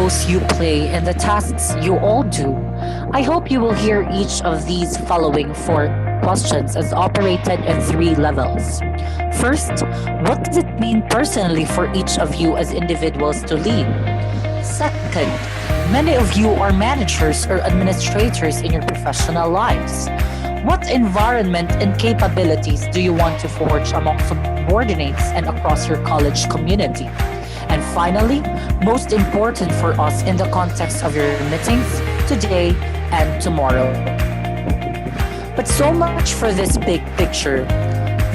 roles you play and the tasks you all do. I hope you will hear each of these following four questions as operated in three levels. First, what does it mean personally for each of you as individuals to lead? Second, many of you are managers or administrators in your professional lives. What environment and capabilities do you want to forge among subordinates and across your college community? And finally, most important for us in the context of your meetings today and tomorrow. But so much for this big picture.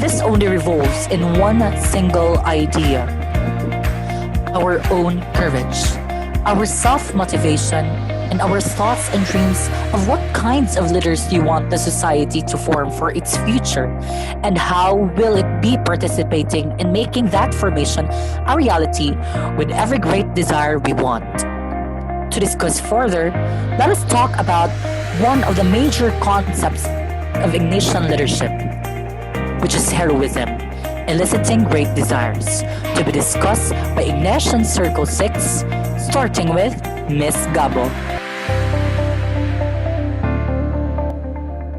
This only revolves in one single idea: our own courage, our self-motivation, and our thoughts and dreams of what kinds of leaders you want the society to form for its future, and how will it be participating in making that formation a reality with every great desire we want. To discuss further, let us talk about one of the major concepts of Ignatian leadership, which is heroism, eliciting great desires, to be discussed by Ignatian Circle 6, starting with Miss Gabo.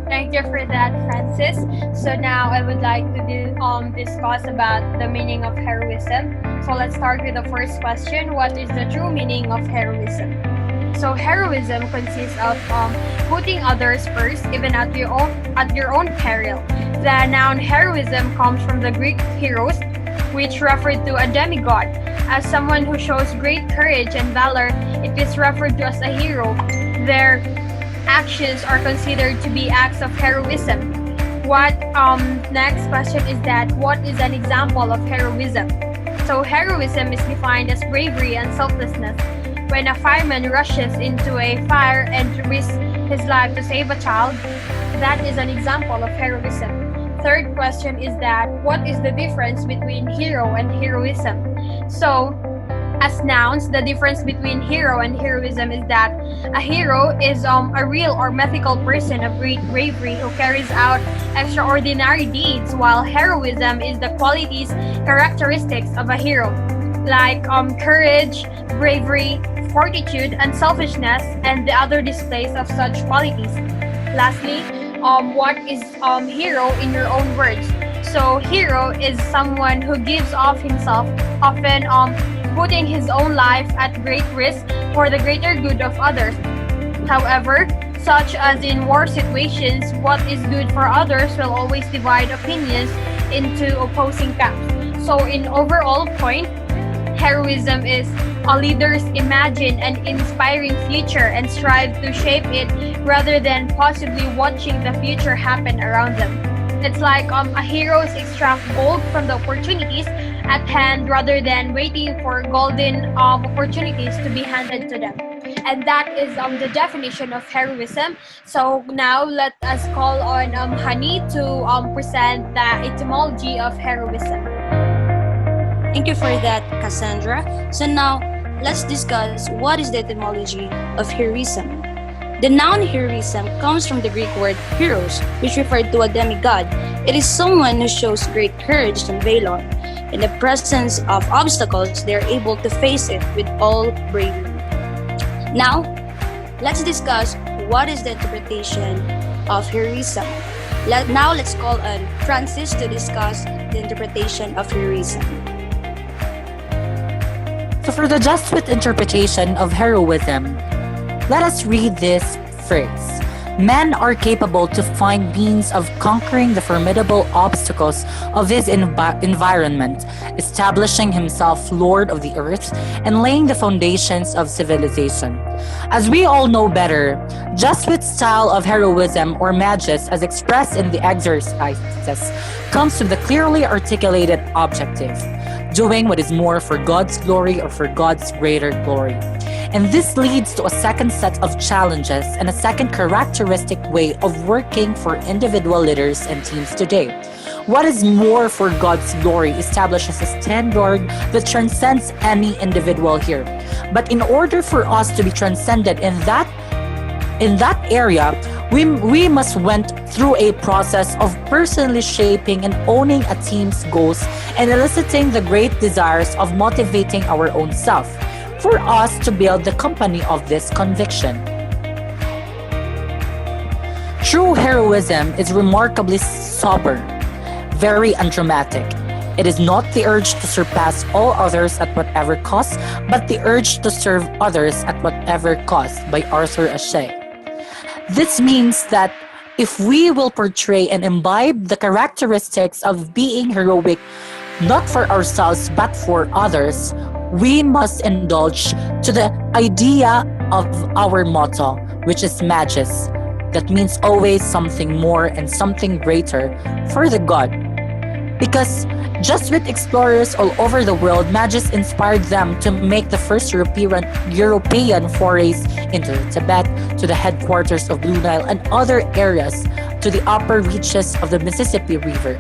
Thank you for that, Francis. So now I would like to discuss about the meaning of heroism. So let's start with the first question. What is the true meaning of heroism? So heroism consists of putting others first, even at your own peril. The noun heroism comes from the Greek heros, which referred to a demigod. As someone who shows great courage and valor, it is referred to as a hero. Their actions are considered to be acts of heroism. Next question is that what is an example of heroism? So heroism is defined as bravery and selflessness. When a fireman rushes into a fire and risks his life to save a child, that is an example of heroism. Third question is that what is the difference between hero and heroism? So, as nouns, the difference between hero and heroism is that a hero is a real or mythical person of great bravery who carries out extraordinary deeds, while heroism is the qualities, characteristics of a hero, like courage, bravery, fortitude, unselfishness, and the other displays of such qualities. Lastly, what is hero in your own words? So hero is someone who gives of himself, often putting his own life at great risk for the greater good of others. However, such as in war situations, what is good for others will always divide opinions into opposing camps. So in overall point, heroism is a leaders imagine an inspiring future and strive to shape it rather than possibly watching the future happen around them. It's like a heroes extract gold from the opportunities at hand rather than waiting for golden opportunities to be handed to them. And that is the definition of heroism. So now let us call on Hani to present the etymology of heroism. Thank you for that, Cassandra. So now, let's discuss what is the etymology of heroism. The noun heroism comes from the Greek word heros, which referred to a demigod. It is someone who shows great courage and valor. In the presence of obstacles, they are able to face it with all bravery. Now, let's discuss what is the interpretation of heroism. Let's call on Francis to discuss the interpretation of heroism. So for the Jesuit interpretation of heroism, let us read this phrase. Men are capable to find means of conquering the formidable obstacles of his environment, establishing himself Lord of the earth, and laying the foundations of civilization. As we all know better, Jesuit style of heroism or magis as expressed in the exercises comes with a clearly articulated objective: doing what is more for God's glory or for God's greater glory. And this leads to a second set of challenges and a second characteristic way of working for individual leaders and teams today. What is more for God's glory establishes a standard that transcends any individual here. But in order for us to be transcended in that area, we must went through a process of personally shaping and owning a team's goals and eliciting the great desires of motivating our own self. for us to build the company of this conviction. True heroism is remarkably sober, very undramatic. It is not the urge to surpass all others at whatever cost, but the urge to serve others at whatever cost by Arthur Ashe. This means that if we will portray and imbibe the characteristics of being heroic, not for ourselves but for others, we must indulge to the idea of our motto, which is Magis. That means always something more and something greater for the God. Because Jesuit explorers all over the world, Magis inspired them to make the first European forays into Tibet, to the headquarters of Blue Nile and other areas, to the upper reaches of the Mississippi River.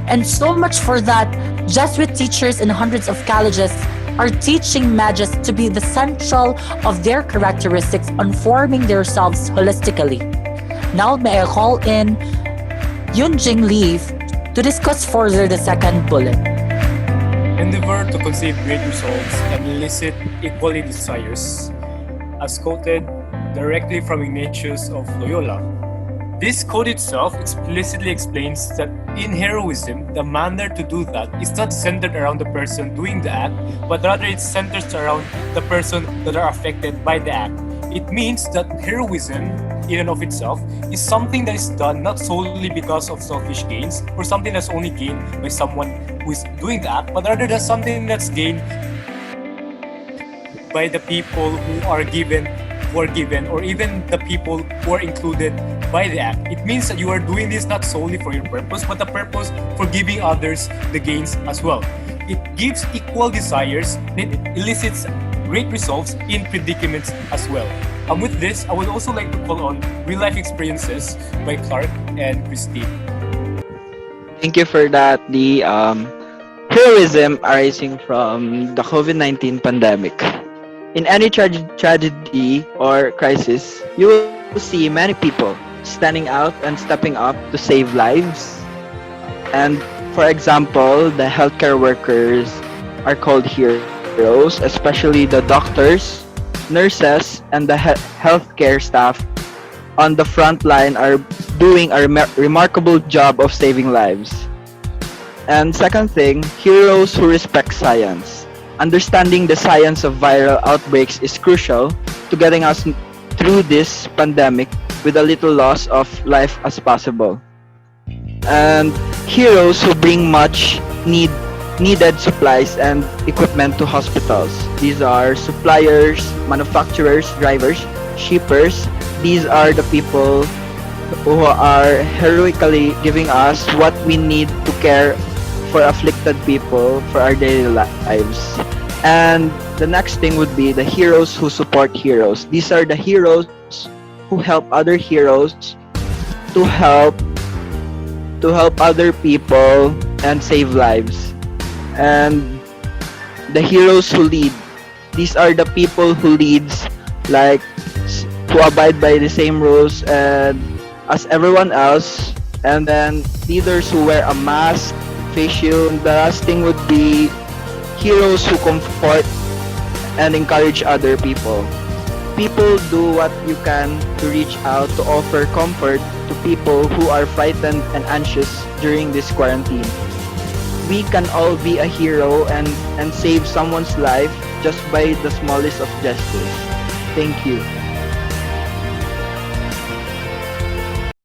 And so much for that, Jesuit teachers in hundreds of colleges are teaching Magis to be the central of their characteristics on forming themselves holistically. Now may I call in Yunjing Lee to discuss further the second bullet. Endeavor to conceive great results and elicit equally desires, as quoted directly from Ignatius of Loyola. This quote itself explicitly explains that in heroism, the manner to do that is not centered around the person doing the act, but rather it centers around the person that are affected by the act. It means that heroism, in and of itself, is something that is done not solely because of selfish gains or something that's only gained by someone who is doing the act, but rather that's something that's gained by the people who are given, or even the people who are included by the act. It means that you are doing this not solely for your purpose, but the purpose for giving others the gains as well. It gives equal desires, and it elicits great results in predicaments as well. With this, I would also like to call on real-life experiences by Clark and Christine. Thank you for that. The heroism arising from the COVID-19 pandemic. In any tragedy or crisis, you will see many people standing out and stepping up to save lives. And for example, the healthcare workers are called heroes, especially the doctors, nurses, and the healthcare staff on the front line are doing a remarkable job of saving lives. And second thing, heroes who respect science. Understanding the science of viral outbreaks is crucial to getting us through this pandemic with a little loss of life as possible. And heroes who bring much needed supplies and equipment to hospitals. These are suppliers, manufacturers, drivers, shippers. These are the people who are heroically giving us what we need to care for afflicted people for our daily lives. And the next thing would be the heroes who support heroes. These are the heroes who help other heroes to help other people and save lives. And the heroes who lead. These are the people who leads, like who abide by the same rules and as everyone else. And then leaders who wear a mask, face shield. The last thing would be heroes who comfort and encourage other people. People do what you can to reach out to offer comfort to people who are frightened and anxious during this quarantine. We can all be a hero and save someone's life just by the smallest of gestures. Thank you.